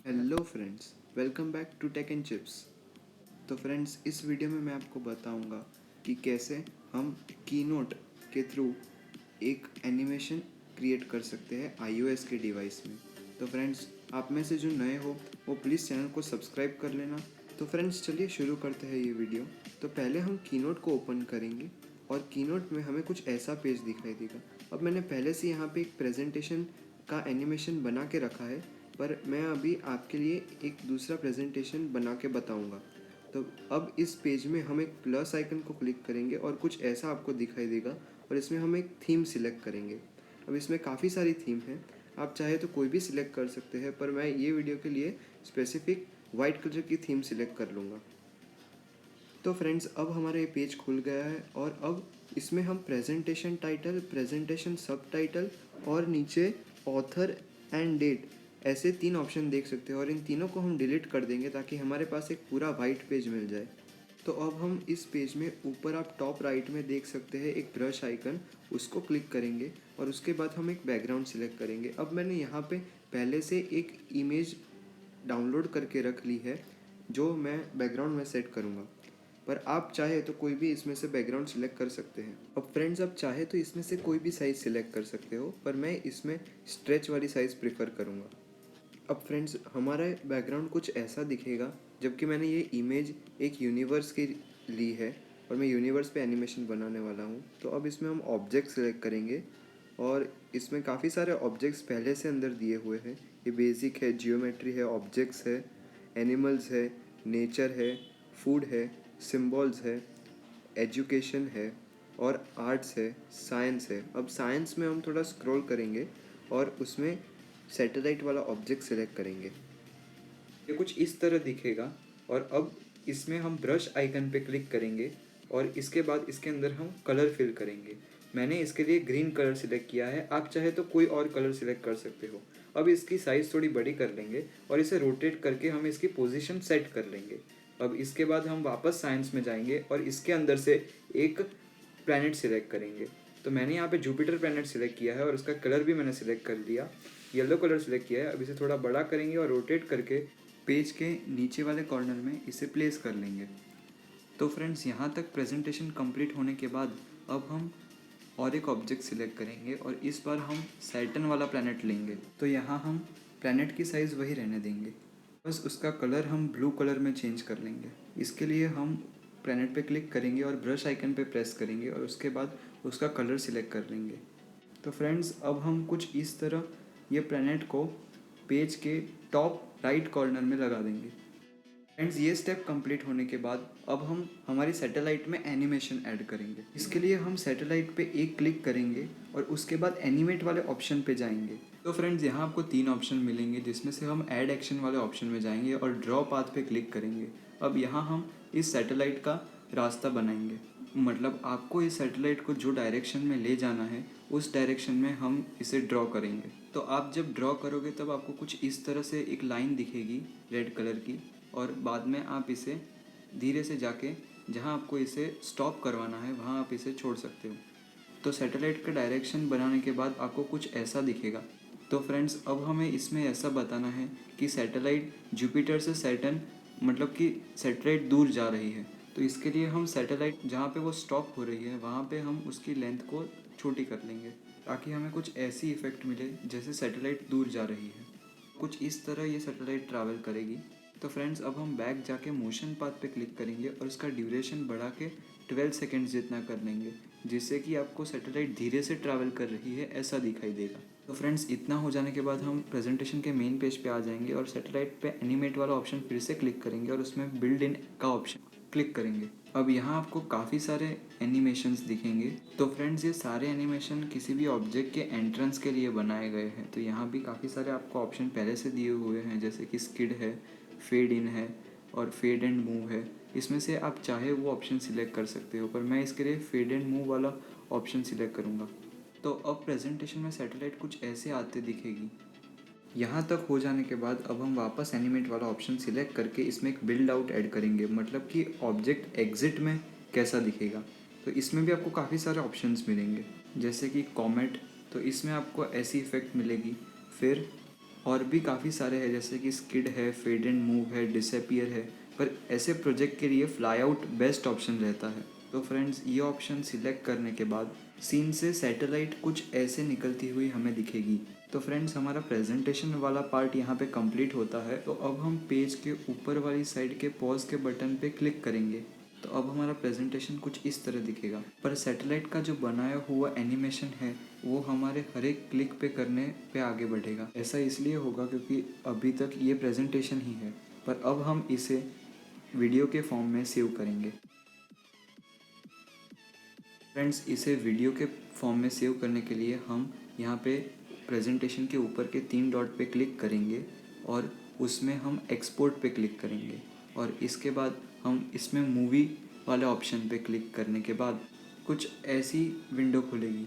Hello friends, welcome back to tech and chips. तो friends, इस video में मैं आपको बताऊंगा कि कैसे हम कीनोट के थ्रू एक एनिमेशन क्रिएट कर सकते हैं iOS के डिवाइस में। तो फ्रेंड्स, आप में से जो नए हो वो प्लीज़ चैनल को सब्सक्राइब कर लेना। तो फ्रेंड्स, चलिए शुरू करते हैं ये वीडियो। तो पहले हम कीनोट को ओपन करेंगे और कीनोट में हमें कुछ ऐसा पेज दिखाई देगा। अब मैंने पहले से यहाँ पे एक प्रेजेंटेशन का एनिमेशन बना के रखा है, पर मैं अभी आपके लिए एक दूसरा प्रेजेंटेशन बना के बताऊंगा। तो अब इस पेज में हम एक प्लस आइकन को क्लिक करेंगे और कुछ ऐसा आपको दिखाई देगा और इसमें हम एक थीम सिलेक्ट करेंगे। अब इसमें काफ़ी सारी थीम हैं, आप चाहे तो कोई भी सिलेक्ट कर सकते हैं, पर मैं ये वीडियो के लिए स्पेसिफिक वाइट कलर की थीम सिलेक्ट कर लूँगा। तो फ्रेंड्स, अब हमारा ये पेज खुल गया है और अब इसमें हम प्रेजेंटेशन टाइटल, प्रेजेंटेशन सब टाइटल और नीचे ऑथर एंड डेट ऐसे 3 ऑप्शन देख सकते हो और इन तीनों को हम डिलीट कर देंगे ताकि हमारे पास एक पूरा वाइट पेज मिल जाए। तो अब हम इस पेज में ऊपर आप टॉप राइट में देख सकते हैं एक ब्रश आइकन, उसको क्लिक करेंगे और उसके बाद हम एक बैकग्राउंड सिलेक्ट करेंगे। अब मैंने यहाँ पे पहले से एक इमेज डाउनलोड करके रख ली है जो मैं बैकग्राउंड में सेट करूँगा, पर आप चाहे तो कोई भी इसमें से बैकग्राउंड सिलेक्ट कर सकते हैं। अब फ्रेंड्स, आप चाहे तो इसमें से कोई भी साइज़ सिलेक्ट कर सकते हो, पर मैं इसमें स्ट्रेच वाली साइज़ प्रेफर करूँगा। अब फ्रेंड्स, हमारा बैकग्राउंड कुछ ऐसा दिखेगा, जबकि मैंने ये इमेज एक यूनिवर्स की ली है और मैं यूनिवर्स पे एनिमेशन बनाने वाला हूँ। तो अब इसमें हम ऑब्जेक्ट सेलेक्ट करेंगे और इसमें काफ़ी सारे ऑब्जेक्ट्स पहले से अंदर दिए हुए हैं। ये बेसिक है, जियोमेट्री है, ऑब्जेक्ट्स है, एनिमल्स है, नेचर है, फूड है, सिम्बॉल्स है, एजुकेशन है और आर्ट्स है, साइंस है। अब साइंस में हम थोड़ा स्क्रॉल करेंगे और उसमें सैटेलाइट वाला ऑब्जेक्ट सेलेक्ट करेंगे। ये कुछ इस तरह दिखेगा और अब इसमें हम ब्रश आइकन पे क्लिक करेंगे और इसके बाद इसके अंदर हम कलर फिल करेंगे। मैंने इसके लिए ग्रीन कलर सिलेक्ट किया है, आप चाहे तो कोई और कलर सिलेक्ट कर सकते हो। अब इसकी साइज़ थोड़ी बड़ी कर लेंगे और इसे रोटेट करके हम इसकी पोजीशन सेट कर लेंगे। अब इसके बाद हम वापस साइंस में जाएंगे और इसके अंदर से एक प्लैनेट सिलेक्ट करेंगे। तो मैंने यहाँ पे जुपिटर प्लैनेट सिलेक्ट किया है और उसका कलर भी मैंने सिलेक्ट कर लिया, येलो कलर सिलेक्ट किया है। अब इसे थोड़ा बड़ा करेंगे और रोटेट करके पेज के नीचे वाले कॉर्नर में इसे प्लेस कर लेंगे। तो फ्रेंड्स, यहाँ तक प्रेजेंटेशन कंप्लीट होने के बाद अब हम और एक ऑब्जेक्ट सिलेक्ट करेंगे और इस बार हम सैटर्न वाला प्लैनेट लेंगे। तो यहाँ हम प्लैनेट की साइज़ वही रहने देंगे, बस उसका कलर हम ब्लू कलर में चेंज कर लेंगे। इसके लिए हम प्लैनेट पे क्लिक करेंगे और ब्रश आइकन पे प्रेस करेंगे और उसके बाद उसका कलर सिलेक्ट कर लेंगे। तो फ्रेंड्स, अब हम कुछ इस तरह ये प्लैनेट को पेज के टॉप राइट कॉर्नर में लगा देंगे। फ्रेंड्स, ये स्टेप कंप्लीट होने के बाद अब हम हमारी सैटेलाइट में एनिमेशन ऐड करेंगे। इसके लिए हम सैटेलाइट पे एक क्लिक करेंगे और उसके बाद एनिमेट वाले ऑप्शन पे जाएंगे। तो फ्रेंड्स, यहाँ आपको 3 ऑप्शन मिलेंगे, जिसमें से हम ऐड एक्शन वाले ऑप्शन में जाएंगे और ड्रॉ पाथ पे क्लिक करेंगे। अब यहाँ हम इस सैटेलाइट का रास्ता बनाएंगे, मतलब आपको इस सैटेलाइट को जो डायरेक्शन में ले जाना है उस डायरेक्शन में हम इसे ड्रॉ करेंगे। तो आप जब ड्रॉ करोगे तब आपको कुछ इस तरह से एक लाइन दिखेगी रेड कलर की, और बाद में आप इसे धीरे से जाके जहाँ आपको इसे स्टॉप करवाना है वहाँ आप इसे छोड़ सकते हो। तो सैटेलाइट का डायरेक्शन बनाने के बाद आपको कुछ ऐसा दिखेगा। तो फ्रेंड्स, अब हमें इसमें ऐसा बताना है कि सैटेलाइट जुपिटर से सैटर्न, मतलब कि सैटेलाइट दूर जा रही है। तो इसके लिए हम सैटेलाइट जहाँ पे वो स्टॉप हो रही है वहाँ पे हम उसकी लेंथ को छोटी कर लेंगे, ताकि हमें कुछ ऐसी इफ़ेक्ट मिले जैसे सैटेलाइट दूर जा रही है। कुछ इस तरह ये सैटेलाइट ट्रैवल करेगी। तो फ्रेंड्स, अब हम बैक जाके मोशन पाथ पे क्लिक करेंगे और उसका ड्यूरेशन बढ़ा के 12 सेकेंड्स जितना कर लेंगे, जिससे कि आपको सैटेलाइट धीरे से ट्रैवल कर रही है ऐसा दिखाई देगा। तो फ्रेंड्स, इतना हो जाने के बाद हम प्रेजेंटेशन के मेन पेज पे आ जाएंगे और सैटेलाइट पे एनिमेट वाला ऑप्शन फिर से क्लिक करेंगे और उसमें बिल्ड इन का ऑप्शन क्लिक करेंगे। अब यहाँ आपको काफ़ी सारे एनिमेशंस दिखेंगे। तो फ्रेंड्स, ये सारे एनिमेशन किसी भी ऑब्जेक्ट के एंट्रेंस के लिए बनाए गए हैं। तो यहाँ भी काफ़ी सारे आपको ऑप्शन पहले से दिए हुए हैं, जैसे कि स्किड है, फेड इन है और फेड एंड मूव है। इसमें से आप चाहे वो ऑप्शन सिलेक्ट कर सकते हो, पर मैं इसके लिए फेड एंड मूव वाला ऑप्शन सिलेक्ट करूँगा। तो अब प्रेजेंटेशन में सैटेलाइट कुछ ऐसे आते दिखेगी। यहाँ तक हो जाने के बाद अब हम वापस एनिमेट वाला ऑप्शन सिलेक्ट करके इसमें एक बिल्ड आउट ऐड करेंगे, मतलब कि ऑब्जेक्ट एग्जिट में कैसा दिखेगा। तो इसमें भी आपको काफ़ी सारे ऑप्शंस मिलेंगे, जैसे कि कॉमेट, तो इसमें आपको ऐसी इफ़ेक्ट मिलेगी। फिर और भी काफ़ी सारे हैं, जैसे कि स्किड है, फेड एंड मूव है, डिसअपियर है। पर ऐसे प्रोजेक्ट के लिए फ्लाई आउट बेस्ट ऑप्शन रहता है। तो फ्रेंड्स, ये ऑप्शन सिलेक्ट करने के बाद सीन से सैटेलाइट कुछ ऐसे निकलती हुई हमें दिखेगी। तो फ्रेंड्स, हमारा प्रेजेंटेशन वाला पार्ट यहाँ पे कंप्लीट होता है। तो अब हम पेज के ऊपर वाली साइड के पॉज के बटन पे क्लिक करेंगे। तो अब हमारा प्रेजेंटेशन कुछ इस तरह दिखेगा। पर सैटेलाइट का जो बनाया हुआ एनिमेशन है वो हमारे हर एक क्लिक पे करने पे आगे बढ़ेगा। ऐसा इसलिए होगा क्योंकि अभी तक ये प्रेजेंटेशन ही है, पर अब हम इसे वीडियो के फॉर्म में सेव करेंगे। फ्रेंड्स, इसे वीडियो के फॉर्म में सेव करने के लिए हम यहाँ पे प्रेजेंटेशन के ऊपर के 3 डॉट पे क्लिक करेंगे और उसमें हम एक्सपोर्ट पे क्लिक करेंगे। और इसके बाद हम इसमें मूवी वाले ऑप्शन पे क्लिक करने के बाद कुछ ऐसी विंडो खुलेगी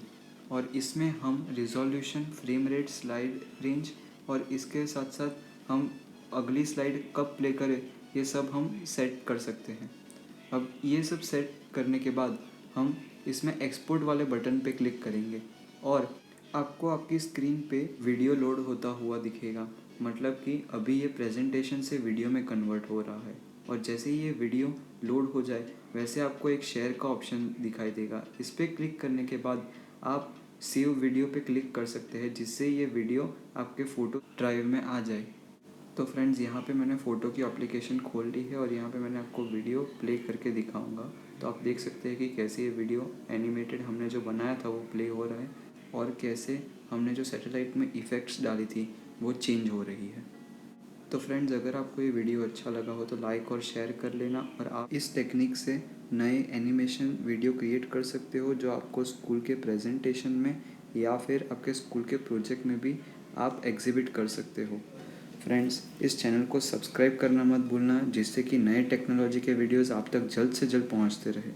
और इसमें हम resolution, frame rate, slide range और इसके साथ साथ हम अगली स्लाइड कब प्ले करें ये सब हम सेट कर सकते हैं। अब ये सब सेट करने के बाद हम इसमें एक्सपोर्ट वाले बटन पे क्लिक करेंगे और आपको आपकी स्क्रीन पे वीडियो लोड होता हुआ दिखेगा। मतलब कि अभी ये प्रेजेंटेशन से वीडियो में कन्वर्ट हो रहा है और जैसे ही ये वीडियो लोड हो जाए वैसे आपको एक शेयर का ऑप्शन दिखाई देगा। इस पर क्लिक करने के बाद आप सेव वीडियो पे क्लिक कर सकते हैं, जिससे ये वीडियो आपके फ़ोटो ड्राइव में आ जाए। तो फ्रेंड्स, यहाँ पे मैंने फ़ोटो की एप्लीकेशन खोल ली है और यहाँ पे मैंने आपको वीडियो प्ले करके दिखाऊंगा। तो आप देख सकते हैं कि कैसे ये वीडियो एनिमेटेड हमने जो बनाया था वो प्ले हो रहा है और कैसे हमने जो सैटेलाइट में इफ़ेक्ट्स डाली थी वो चेंज हो रही है। तो फ्रेंड्स, अगर आपको ये वीडियो अच्छा लगा हो तो लाइक और शेयर कर लेना और आप इस टेक्निक से नए एनिमेशन वीडियो क्रिएट कर सकते हो जो आपको स्कूल के प्रेजेंटेशन में या फिर आपके स्कूल के प्रोजेक्ट में भी आप एग्जिबिट कर सकते हो। फ्रेंड्स, इस चैनल को सब्सक्राइब करना मत भूलना, जिससे कि नए टेक्नोलॉजी के वीडियोस आप तक जल्द से जल्द पहुंचते रहे।